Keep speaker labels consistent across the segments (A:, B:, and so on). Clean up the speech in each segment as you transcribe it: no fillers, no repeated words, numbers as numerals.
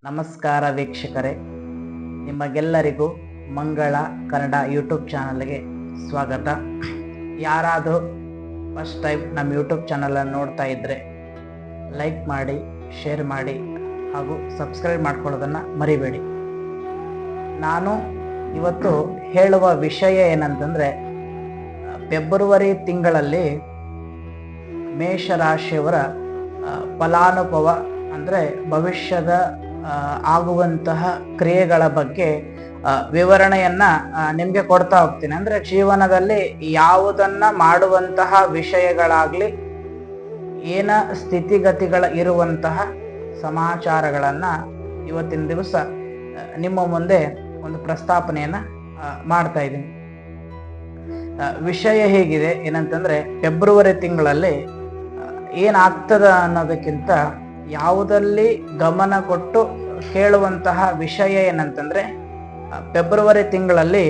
A: ನಮಸ್ಕಾರ ವೀಕ್ಷಕರೇ, ನಿಮಗೆಲ್ಲರಿಗೂ ಮಂಗಳ ಕನ್ನಡ ಯೂಟ್ಯೂಬ್ ಚಾನಲ್ಗೆ ಸ್ವಾಗತ. ಯಾರಾದರೂ ಫಸ್ಟ್ ಟೈಮ್ ನಮ್ಮ ಯೂಟ್ಯೂಬ್ ಚಾನಲನ್ನು ನೋಡ್ತಾ ಇದ್ದರೆ ಲೈಕ್ ಮಾಡಿ, ಶೇರ್ ಮಾಡಿ ಹಾಗೂ ಸಬ್ಸ್ಕ್ರೈಬ್ ಮಾಡ್ಕೊಳ್ಳೋದನ್ನು ಮರಿಬೇಡಿ. ನಾನು ಇವತ್ತು ಹೇಳುವ ವಿಷಯ ಏನಂತಂದರೆ, ಫೆಬ್ರವರಿ ತಿಂಗಳಲ್ಲಿ ಮೇಷರಾಶಿಯವರ ಫಲಾನುಭವ ಅಂದರೆ ಭವಿಷ್ಯದ ಆಗುವಂತಹ ಕ್ರಿಯೆಗಳ ಬಗ್ಗೆ ವಿವರಣೆಯನ್ನ ನಿಮಗೆ ಕೊಡ್ತಾ ಹೋಗ್ತೀನಿ. ಅಂದ್ರೆ ಜೀವನದಲ್ಲಿ ಯಾವುದನ್ನ ಮಾಡುವಂತಹ ವಿಷಯಗಳಾಗ್ಲಿ, ಏನ ಸ್ಥಿತಿಗತಿಗಳ ಇರುವಂತಹ ಸಮಾಚಾರಗಳನ್ನ ಇವತ್ತಿನ ದಿವಸ ನಿಮ್ಮ ಮುಂದೆ ಒಂದು ಪ್ರಸ್ತಾಪನೆಯನ್ನ ಮಾಡ್ತಾ ಇದ್ದೀನಿ. ವಿಷಯ ಹೇಗಿದೆ ಏನಂತಂದ್ರೆ, ಫೆಬ್ರವರಿ ತಿಂಗಳಲ್ಲಿ ಏನಾಗ್ತದ ಅನ್ನೋದಕ್ಕಿಂತ ಯಾವುದಲ್ಲಿ ಗಮನ ಕೊಟ್ಟು ಕೇಳುವಂತಹ ವಿಷಯ ಏನಂತಂದ್ರೆ, ಫೆಬ್ರವರಿ ತಿಂಗಳಲ್ಲಿ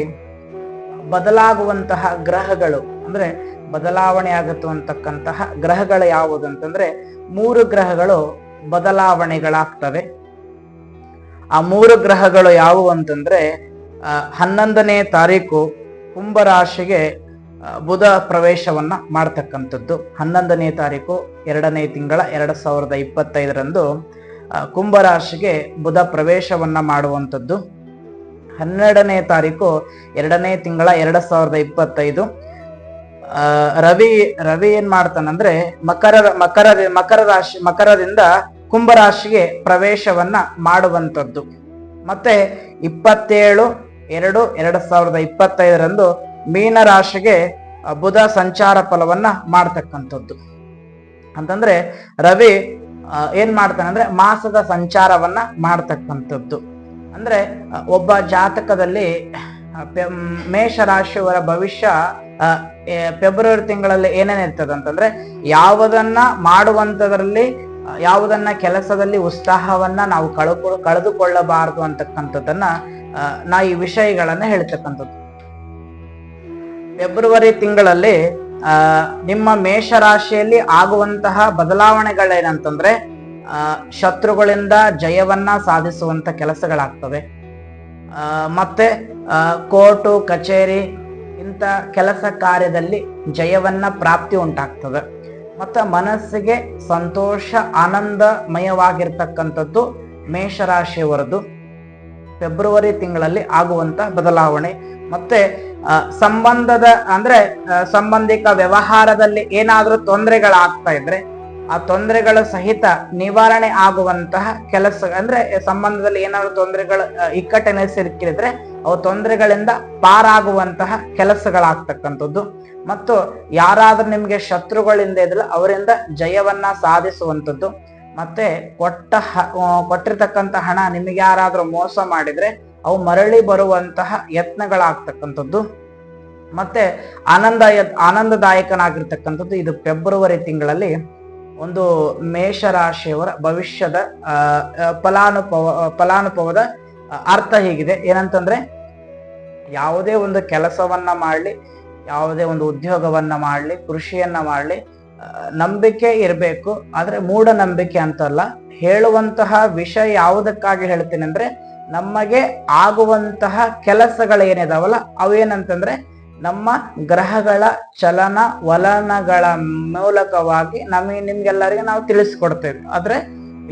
A: ಬದಲಾಗುವಂತಹ ಗ್ರಹಗಳು ಅಂದ್ರೆ ಬದಲಾವಣೆ ಆಗುತ್ತಂತಹ ಗ್ರಹಗಳು ಯಾವುದಂತಂದ್ರೆ 3 ಗ್ರಹಗಳು ಬದಲಾವಣೆಗಳಾಗ್ತವೆ. ಆ 3 ಗ್ರಹಗಳು ಯಾವುವು ಅಂತಂದ್ರೆ, 11ನೇ ತಾರೀಕು ಕುಂಭರಾಶಿಗೆ ಬುಧ ಪ್ರವೇಶವನ್ನ ಮಾಡ್ತಕ್ಕಂಥದ್ದು. 11ನೇ ತಾರೀಕು 2ನೇ ತಿಂಗಳ 2025ರಂದು ಕುಂಭರಾಶಿಗೆ ಬುಧ ಪ್ರವೇಶವನ್ನ ಮಾಡುವಂಥದ್ದು. 12ನೇ ತಾರೀಕು 2ನೇ ತಿಂಗಳ 2025 ರವಿ ಏನ್ ಮಾಡ್ತಾನಂದ್ರೆ ಮಕರದಿಂದ ಕುಂಭರಾಶಿಗೆ ಪ್ರವೇಶವನ್ನ ಮಾಡುವಂಥದ್ದು. ಮತ್ತೆ 27/2/2025ರಂದು ಮೀನರಾಶಿಗೆ ಬುಧ ಸಂಚಾರ ಫಲವನ್ನ ಮಾಡ್ತಕ್ಕಂಥದ್ದು. ಅಂತಂದ್ರೆ ರವಿ ಏನ್ ಮಾಡ್ತಾನೆ ಅಂದ್ರೆ ಮಾಸದ ಸಂಚಾರವನ್ನ ಮಾಡ್ತಕ್ಕಂಥದ್ದು. ಅಂದ್ರೆ ಒಬ್ಬ ಜಾತಕದಲ್ಲಿ ಮೇಷರಾಶಿಯವರ ಭವಿಷ್ಯ ಫೆಬ್ರವರಿ ತಿಂಗಳಲ್ಲಿ ಏನೇನಿರ್ತದೆ ಅಂತಂದ್ರೆ, ಯಾವುದನ್ನ ಮಾಡುವಂತದ್ರಲ್ಲಿ, ಯಾವುದನ್ನ ಕೆಲಸದಲ್ಲಿ ಉತ್ಸಾಹವನ್ನ ನಾವು ಕಳೆದುಕೊಳ್ಳಬಾರದು ಅಂತಕ್ಕಂಥದ್ದನ್ನ ನಾ ಈ ವಿಷಯಗಳನ್ನ ಹೇಳ್ತಕ್ಕಂಥದ್ದು. ಫೆಬ್ರವರಿ ತಿಂಗಳಲ್ಲಿ ನಿಮ್ಮ ಮೇಷರಾಶಿಯಲ್ಲಿ ಆಗುವಂತಹ ಬದಲಾವಣೆಗಳೇನಂತಂದ್ರೆ, ಶತ್ರುಗಳಿಂದ ಜಯವನ್ನ ಸಾಧಿಸುವಂತ ಕೆಲಸಗಳಾಗ್ತವೆ. ಮತ್ತೆ ಕೋರ್ಟು ಕಚೇರಿ ಇಂಥ ಕೆಲಸ ಕಾರ್ಯದಲ್ಲಿ ಜಯವನ್ನ ಪ್ರಾಪ್ತಿ ಉಂಟಾಗ್ತದೆ. ಮತ್ತೆ ಮನಸ್ಸಿಗೆ ಸಂತೋಷ ಆನಂದಮಯವಾಗಿರ್ತಕ್ಕಂಥದ್ದು ಮೇಷರಾಶಿಯವರದು ಫೆಬ್ರವರಿ ತಿಂಗಳಲ್ಲಿ ಆಗುವಂತ ಬದಲಾವಣೆ. ಮತ್ತೆ ಸಂಬಂಧಿಕ ವ್ಯವಹಾರದಲ್ಲಿ ಏನಾದ್ರೂ ತೊಂದರೆಗಳಾಗ್ತಾ ಇದ್ರೆ ಆ ತೊಂದರೆಗಳ ಸಹಿತ ನಿವಾರಣೆ ಆಗುವಂತಹ ಕೆಲಸ, ಅಂದ್ರೆ ಸಂಬಂಧದಲ್ಲಿ ಏನಾದ್ರು ತೊಂದರೆಗಳು ಇಕ್ಕಟ್ಟಿನ ಸಿಕ್ಕಿದ್ರೆ ಅವು ತೊಂದರೆಗಳಿಂದ ಪಾರಾಗುವಂತಹ ಕೆಲಸಗಳಾಗ್ತಕ್ಕಂಥದ್ದು. ಮತ್ತು ಯಾರಾದ್ರೂ ನಿಮ್ಗೆ ಶತ್ರುಗಳಿಂದ ಇದ್ರೆ ಅವರಿಂದ ಜಯವನ್ನ ಸಾಧಿಸುವಂಥದ್ದು. ಮತ್ತೆ ಕೊಟ್ಟಿರ್ತಕ್ಕಂಥ ಹಣ ನಿಮಗೆ ಯಾರಾದ್ರೂ ಮೋಸ ಮಾಡಿದ್ರೆ ಅವು ಮರಳಿ ಬರುವಂತಹ ಯತ್ನಗಳಾಗ್ತಕ್ಕಂಥದ್ದು. ಮತ್ತೆ ಆನಂದದಾಯಕನಾಗಿರ್ತಕ್ಕಂಥದ್ದು. ಇದು ಫೆಬ್ರವರಿ ತಿಂಗಳಲ್ಲಿ ಒಂದು ಮೇಷರಾಶಿಯವರ ಭವಿಷ್ಯದ ಫಲಾನುಭವದ ಅರ್ಥ ಹೀಗಿದೆ. ಏನಂತಂದ್ರೆ, ಯಾವುದೇ ಒಂದು ಕೆಲಸವನ್ನ ಮಾಡ್ಲಿ, ಯಾವುದೇ ಒಂದು ಉದ್ಯೋಗವನ್ನ ಮಾಡ್ಲಿ, ಕೃಷಿಯನ್ನ ಮಾಡ್ಲಿ, ನಂಬಿಕೆ ಇರಬೇಕು. ಆದ್ರೆ ಮೂಢನಂಬಿಕೆ ಅಂತಲ್ಲ. ಹೇಳುವಂತಹ ವಿಷಯ ಯಾವುದಕ್ಕಾಗಿ ಹೇಳ್ತೀನಿ ಅಂದ್ರೆ, ನಮಗೆ ಆಗುವಂತಹ ಕೆಲಸಗಳೇನಿದಾವಲ್ಲ ಅವೇನಂತಂದ್ರೆ ನಮ್ಮ ಗ್ರಹಗಳ ಚಲನ ವಲನಗಳ ಮೂಲಕವಾಗಿ ನಿಮ್ಗೆಲ್ಲರಿಗೆ ನಾವು ತಿಳಿಸ್ಕೊಡ್ತೇವೆ. ಆದ್ರೆ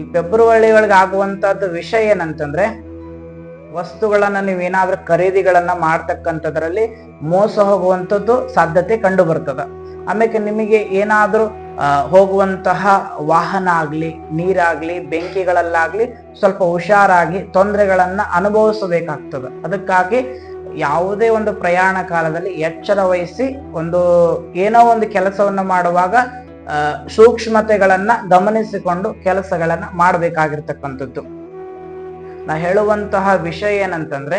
A: ಈ ಫೆಬ್ರವರಿ ಒಳಗೆ ಆಗುವಂತಹದ್ದು ವಿಷಯ ಏನಂತಂದ್ರೆ, ವಸ್ತುಗಳನ್ನ ನೀವೇನಾದ್ರೂ ಖರೀದಿಗಳನ್ನ ಮಾಡ್ತಕ್ಕಂಥದ್ರಲ್ಲಿ ಮೋಸ ಹೋಗುವಂಥದ್ದು ಸಾಧ್ಯತೆ ಕಂಡು ಬರ್ತದ. ಆಮೇಲೆ ನಿಮಗೆ ಏನಾದ್ರೂ ಹೋಗುವಂತಹ ವಾಹನ ಆಗ್ಲಿ, ನೀರಾಗ್ಲಿ, ಬೆಂಕಿಗಳಲ್ಲಾಗ್ಲಿ ಸ್ವಲ್ಪ ಹುಷಾರಾಗಿ ತೊಂದರೆಗಳನ್ನ ಅನುಭವಿಸಬೇಕಾಗ್ತದೆ. ಅದಕ್ಕಾಗಿ ಯಾವುದೇ ಒಂದು ಪ್ರಯಾಣ ಕಾಲದಲ್ಲಿ ಎಚ್ಚರ ವಹಿಸಿ ಏನೋ ಒಂದು ಕೆಲಸವನ್ನ ಮಾಡುವಾಗ ಸೂಕ್ಷ್ಮತೆಗಳನ್ನ ಗಮನಿಸಿಕೊಂಡು ಕೆಲಸಗಳನ್ನ ಮಾಡಬೇಕಾಗಿರ್ತಕ್ಕಂಥದ್ದು. ನಾ ಹೇಳುವಂತಹ ವಿಷಯ ಏನಂತಂದ್ರೆ,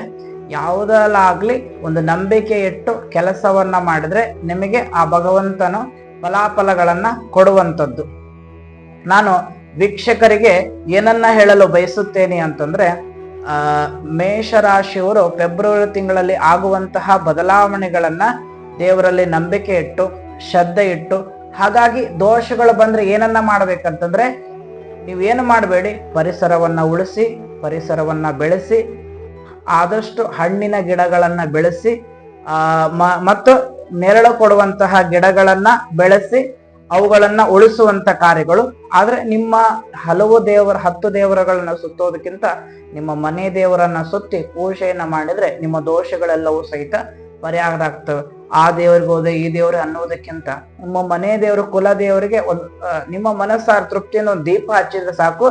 A: ಯಾವುದಲ್ಲಾಗ್ಲಿ ಒಂದು ನಂಬಿಕೆ ಇಟ್ಟು ಕೆಲಸವನ್ನ ಮಾಡಿದ್ರೆ ನಿಮಗೆ ಆ ಭಗವಂತನು ಫಲಾಫಲಗಳನ್ನ ಕೊಡುವಂಥದ್ದು. ನಾನು ವೀಕ್ಷಕರಿಗೆ ಏನನ್ನ ಹೇಳಲು ಬಯಸುತ್ತೇನೆ ಅಂತಂದ್ರೆ, ಮೇಷರಾಶಿಯವರು ಫೆಬ್ರವರಿ ತಿಂಗಳಲ್ಲಿ ಆಗುವಂತಹ ಬದಲಾವಣೆಗಳನ್ನ ದೇವರಲ್ಲಿ ನಂಬಿಕೆ ಇಟ್ಟು ಶ್ರದ್ಧೆ ಇಟ್ಟು, ಹಾಗಾಗಿ ದೋಷಗಳು ಬಂದ್ರೆ ಏನನ್ನ ಮಾಡ್ಬೇಕಂತಂದ್ರೆ ನೀವೇನು ಮಾಡಬೇಡಿ, ಪರಿಸರವನ್ನ ಉಳಿಸಿ, ಪರಿಸರವನ್ನ ಬೆಳೆಸಿ, ಆದಷ್ಟು ಹಣ್ಣಿನ ಗಿಡಗಳನ್ನ ಬೆಳೆಸಿ, ಮತ್ತು ನೆರಳು ಕೊಡುವಂತಹ ಗಿಡಗಳನ್ನ ಬೆಳೆಸಿ ಅವುಗಳನ್ನ ಉಳಿಸುವಂತ ಕಾರ್ಯಗಳು. ಆದ್ರೆ ನಿಮ್ಮ ಹಲವು 10 ದೇವರುಗಳನ್ನ ಸುತ್ತೋದಕ್ಕಿಂತ ನಿಮ್ಮ ಮನೆ ದೇವರನ್ನ ಸುತ್ತಿ ಪೂಜೆಯನ್ನ ಮಾಡಿದ್ರೆ ನಿಮ್ಮ ದೋಷಗಳೆಲ್ಲವೂ ಸಹಿತ ಪರಿಹಾರ ಆಗ್ತವೆ. ಆ ದೇವರಿಗೆ ಹೋದೆ ಈ ದೇವ್ರಿಗೆ ಅನ್ನೋದಕ್ಕಿಂತ ನಿಮ್ಮ ಮನೆ ದೇವರು, ಕುಲ ದೇವರಿಗೆ ನಿಮ್ಮ ಮನಸ್ಸಾರ ತೃಪ್ತಿಯಿಂದ ಒಂದು ದೀಪ ಹಚ್ಚಿದ್ರೆ ಸಾಕು,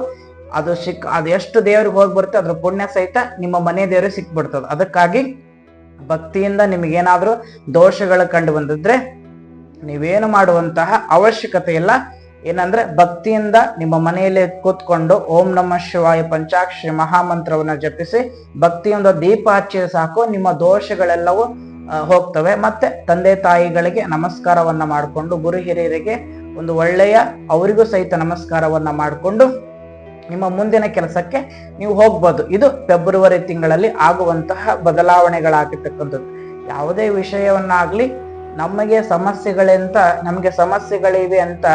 A: ಅದು ಅದು ಎಷ್ಟು ದೇವ್ರಿಗೆ ಹೋಗಿ ಬರುತ್ತೆ ಅದ್ರ ಪುಣ್ಯ ಸಹಿತ ನಿಮ್ಮ ಮನೆ ದೇವ್ರಿಗೆ ಸಿಕ್ಬಿಡ್ತದೆ. ಅದಕ್ಕಾಗಿ ಭಕ್ತಿಯಿಂದ ನಿಮಗೇನಾದ್ರೂ ದೋಷಗಳು ಕಂಡು ಬಂದಿದ್ರೆ ನೀವೇನು ಮಾಡುವಂತಹ ಅವಶ್ಯಕತೆ ಇಲ್ಲ. ಏನಂದ್ರೆ ಭಕ್ತಿಯಿಂದ ನಿಮ್ಮ ಮನೆಯಲ್ಲಿ ಕೂತ್ಕೊಂಡು ಓಂ ನಮಃ ಶಿವಾಯ ಪಂಚಾಕ್ಷರಿ ಮಹಾಮಂತ್ರವನ್ನ ಜಪಿಸಿ ಭಕ್ತಿಯಿಂದ ದೀಪ ಹಚ್ಚಿದ್ರೆ ಸಾಕು, ನಿಮ್ಮ ದೋಷಗಳೆಲ್ಲವೂ ಹೋಗ್ತವೆ. ಮತ್ತೆ ತಂದೆ ತಾಯಿಗಳಿಗೆ ನಮಸ್ಕಾರವನ್ನ ಮಾಡಿಕೊಂಡು, ಗುರು ಹಿರಿಯರಿಗೆ ಒಂದು ಒಳ್ಳೆಯ ಅವರಿಗೂ ಸಹಿತ ನಮಸ್ಕಾರವನ್ನ ಮಾಡಿಕೊಂಡು ನಿಮ್ಮ ಮುಂದಿನ ಕೆಲಸಕ್ಕೆ ನೀವು ಹೋಗ್ಬೋದು. ಇದು ಫೆಬ್ರವರಿ ತಿಂಗಳಲ್ಲಿ ಆಗುವಂತಹ ಬದಲಾವಣೆಗಳಾಗಿರ್ತಕ್ಕಂಥದ್ದು. ಯಾವುದೇ ವಿಷಯವನ್ನಾಗ್ಲಿ ನಮಗೆ ಸಮಸ್ಯೆಗಳಿವೆ ಅಂತ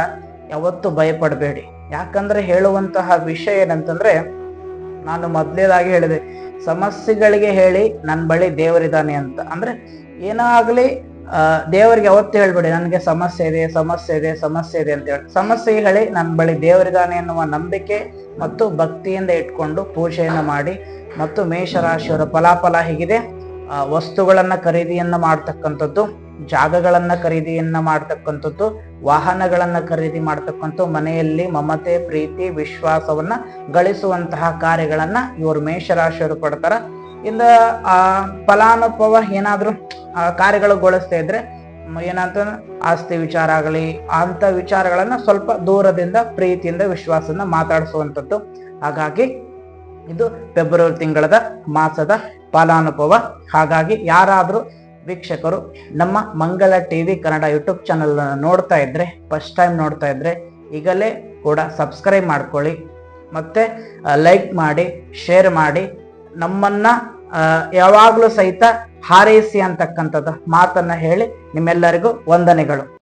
A: ಯಾವತ್ತೂ ಭಯಪಡಬೇಡಿ. ಯಾಕಂದ್ರೆ ಹೇಳುವಂತಹ ವಿಷಯ ಏನಂತಂದ್ರೆ, ನಾನು ಮೊದಲೇದಾಗಿ ಹೇಳಿದೆ, ಸಮಸ್ಯೆಗಳಿಗೆ ಹೇಳಿ ನನ್ನ ಬಳಿ ದೇವರಿದ್ದಾನೆ ಅಂತ. ಅಂದ್ರೆ ಏನೋ ಆಗ್ಲಿ ದೇವರಿಗೆ ಯಾವತ್ತೂ ಹೇಳ್ಬೇಡಿ ನನಗೆ ಸಮಸ್ಯೆ ಇದೆ ಅಂತ ಹೇಳಿ. ಸಮಸ್ಯೆ ಹೇಳಿ ನನ್ನ ಬಳಿ ದೇವರಿದ್ದಾನೆ ಎನ್ನುವ ನಂಬಿಕೆ ಮತ್ತು ಭಕ್ತಿಯಿಂದ ಇಟ್ಕೊಂಡು ಪೂಜೆಯನ್ನ ಮಾಡಿ. ಮತ್ತು ಮೇಷರಾಶಿಯವರ ಫಲಾಫಲ ಹೇಗಿದೆ, ವಸ್ತುಗಳನ್ನ ಖರೀದಿಯನ್ನ ಮಾಡ್ತಕ್ಕಂಥದ್ದು, ಜಾಗಗಳನ್ನ ಖರೀದಿಯನ್ನ ಮಾಡ್ತಕ್ಕಂಥದ್ದು, ವಾಹನಗಳನ್ನ ಖರೀದಿ ಮಾಡ್ತಕ್ಕಂಥ, ಮನೆಯಲ್ಲಿ ಮಮತೆ ಪ್ರೀತಿ ವಿಶ್ವಾಸವನ್ನ ಗಳಿಸುವಂತಹ ಕಾರ್ಯಗಳನ್ನ ಇವರು ಮೇಷರಾಶಿಯವರು ಪಡ್ತಾರ. ಇಂದ ಫಲಾನುಭವ ಏನಾದ್ರೂ ಕಾರ್ಯಗಳುಗೊಳಿಸ್ತಾ ಇದ್ರೆ ಏನಂತ ಆಸ್ತಿ ವಿಚಾರ ಆಗಲಿ ಅಂತ ವಿಚಾರಗಳನ್ನ ಸ್ವಲ್ಪ ದೂರದಿಂದ ಪ್ರೀತಿಯಿಂದ ವಿಶ್ವಾಸದಿಂದ ಮಾತಾಡಿಸುವಂಥದ್ದು. ಹಾಗಾಗಿ ಇದು ಫೆಬ್ರವರಿ ತಿಂಗಳದ ಮಾಸದ ಫಲಾನುಭವ. ಹಾಗಾಗಿ ಯಾರಾದ್ರೂ ವೀಕ್ಷಕರು ನಮ್ಮ ಮಂಗಳ ಟಿವಿ ಕನ್ನಡ ಯೂಟ್ಯೂಬ್ ಚಾನಲ್ ನೋಡ್ತಾ ಇದ್ರೆ, ಫಸ್ಟ್ ಟೈಮ್ ನೋಡ್ತಾ ಇದ್ರೆ ಈಗಲೇ ಕೂಡ ಸಬ್ಸ್ಕ್ರೈಬ್ ಮಾಡ್ಕೊಳ್ಳಿ, ಮತ್ತೆ ಲೈಕ್ ಮಾಡಿ, ಶೇರ್ ಮಾಡಿ, ನಮ್ಮನ್ನ ಯಾವಾಗಲೂ ಸಹಿತ ಹಾರೈಸಿ ಅಂತಕ್ಕಂಥದ್ದು ಮಾತನ್ನ ಹೇಳಿ ನಿಮ್ಮೆಲ್ಲರಿಗೂ ವಂದನೆಗಳು.